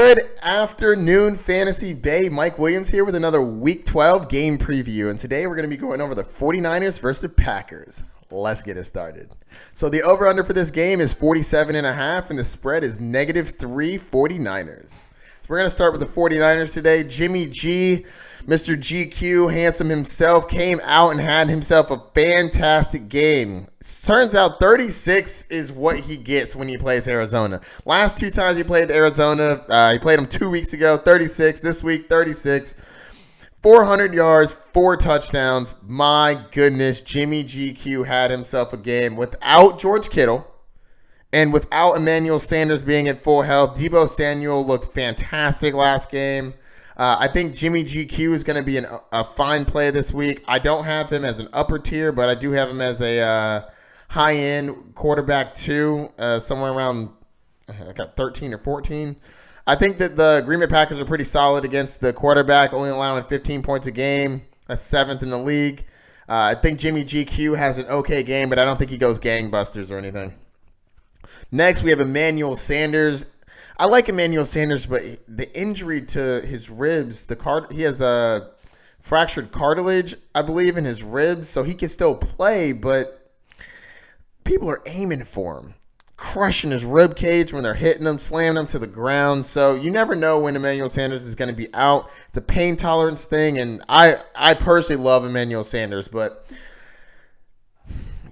Good afternoon, Fantasy Bay. Mike Williams here with another Week 12 game preview. And today we're going to be going over the 49ers versus the Packers. Let's get it started. So the over-under for this game is 47.5, and the spread is -3 49ers. So we're going to start with the 49ers today. Jimmy G, Mr. GQ, handsome himself, came out and had himself a fantastic game. Turns out 36 is what he gets when he plays Arizona. Last two times he played Arizona, he played them 2 weeks ago, 36. This week, 36. 400 yards, 4 touchdowns. My goodness, Jimmy GQ had himself a game without George Kittle and without Emmanuel Sanders being at full health. Deebo Samuel looked fantastic last game. I think Jimmy GQ is going to be a fine play this week. I don't have him as an upper tier, but I do have him as a high-end quarterback too, somewhere around I got 13 or 14. I think that the Green Bay Packers are pretty solid against the quarterback, only allowing 15 points a game. That's 7th in the league. I think Jimmy GQ has an okay game, but I don't think he goes gangbusters or anything. Next, we have Emmanuel Sanders. I like Emmanuel Sanders, but the injury to his ribs, he has a fractured cartilage, I believe, in his ribs, so he can still play, but people are aiming for him, crushing his rib cage when they're hitting him, slamming him to the ground. So you never know when Emmanuel Sanders is going to be out. It's a pain tolerance thing, and I personally love Emmanuel Sanders, but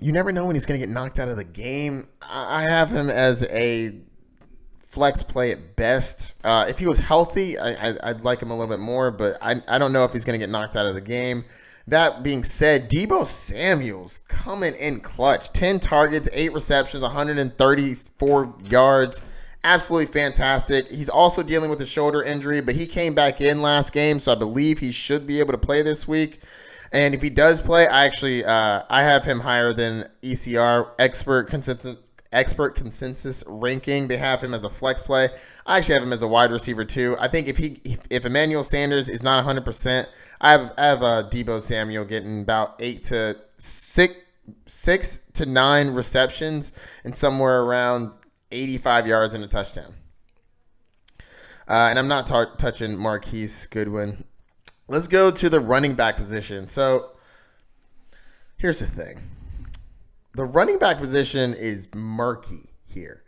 you never know when he's going to get knocked out of the game. I have him as a flex play at best. If he was healthy, I'd like him a little bit more, but I don't know if he's going to get knocked out of the game. That being said, Deebo Samuel's coming in clutch. 10 targets, 8 receptions, 134 yards. Absolutely fantastic. He's also dealing with a shoulder injury, but he came back in last game, so I believe he should be able to play this week. And if he does play, I have him higher than ECR, expert consensus ranking. They have him as a flex play. I actually have him as a wide receiver too. I think if Emmanuel Sanders is not 100%, I have Deebo Samuel getting about 6 to 9 receptions and somewhere around 85 yards and a touchdown. And I'm not touching Marquise Goodwin. Let's go to the running back position. So here's the thing. The running back position is murky here.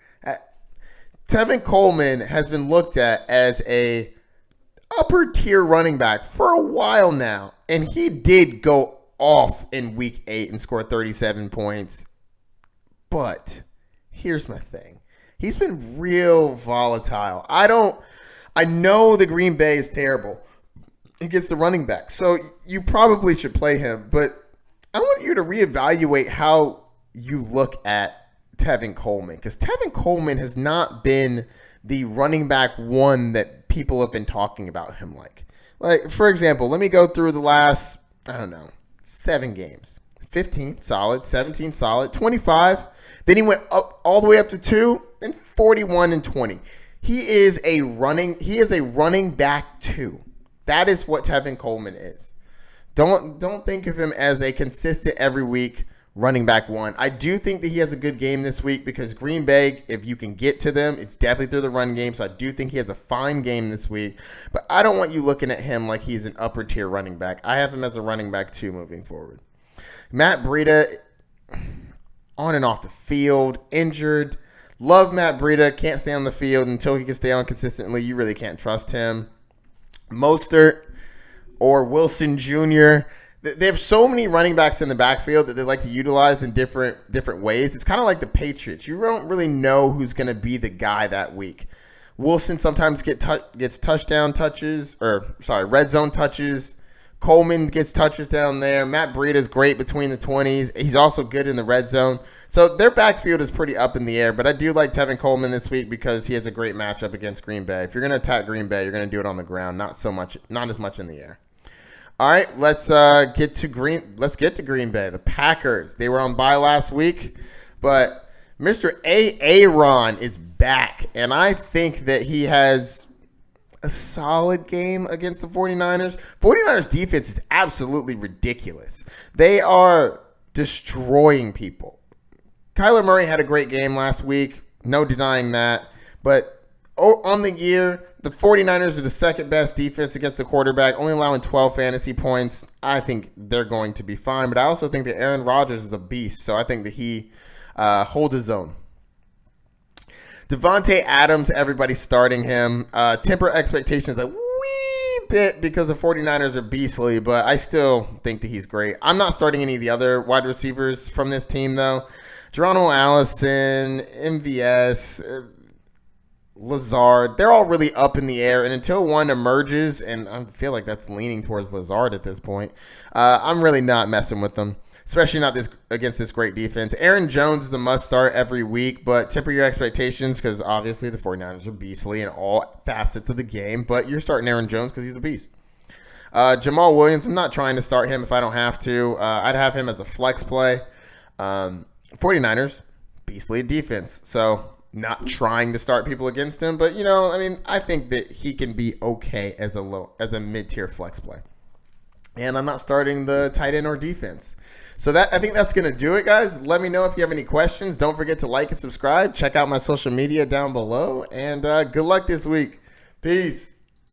Tevin Coleman has been looked at as a upper tier running back for a while now, and he did go off in week 8 and score 37 points. But here's my thing. He's been real volatile. I know the Green Bay is terrible against the running back, so you probably should play him, but I want you to reevaluate how you look at Tevin Coleman, because Tevin Coleman has not been the running back one that people have been talking about him like. Like, for example, let me go through the last, 7 games. 15, solid. 17, solid. 25. Then he went up all the way up to 2, and 41 and 20. He is a running back 2. That is what Tevin Coleman is. Don't think of him as a consistent every week running back 1. I do think that he has a good game this week because Green Bay, if you can get to them, it's definitely through the run game. So I do think he has a fine game this week. But I don't want you looking at him like he's an upper tier running back. I have him as a running back 2 moving forward. Matt Breida, on and off the field, injured. Love Matt Breida. Can't stay on the field until he can stay on consistently. You really can't trust him. Mostert or Wilson Jr., they have so many running backs in the backfield that they like to utilize in different ways. It's kind of like the Patriots. You don't really know who's going to be the guy that week. Wilson sometimes gets touchdown touches, red zone touches. Coleman gets touches down there. Matt Breida is great between the 20s. He's also good in the red zone. So their backfield is pretty up in the air, but I do like Tevin Coleman this week because he has a great matchup against Green Bay. If you're going to attack Green Bay, you're going to do it on the ground, not as much in the air. All right, let's get to Green Bay. The Packers, they were on bye last week, but Mr. Aaron is back, and I think that he has a solid game against the 49ers. 49ers defense is absolutely ridiculous. They are destroying people. Kyler Murray had a great game last week, no denying that, but on the year, the 49ers are the second best defense against the quarterback, only allowing 12 fantasy points. I think they're going to be fine, but I also think that Aaron Rodgers is a beast, so I think that he holds his own. Devontae Adams, everybody's starting him. Temper expectations a wee bit because the 49ers are beastly, but I still think that he's great. I'm not starting any of the other wide receivers from this team, though. Geronimo Allison, MVS, Lazard, they're all really up in the air. And until one emerges, and I feel like that's leaning towards Lazard at this point, I'm really not messing with them, especially not this against this great defense. Aaron Jones is a must start every week, but temper your expectations because obviously the 49ers are beastly in all facets of the game. But you're starting Aaron Jones because he's a beast. Jamal Williams, I'm not trying to start him if I don't have to. I'd have him as a flex play. 49ers, beastly defense. So not trying to start people against him, but I think that he can be okay as a mid-tier flex play. And I'm not starting the tight end or defense. So I think that's going to do it, guys. Let me know if you have any questions. Don't forget to like and subscribe. Check out my social media down below. And good luck this week. Peace.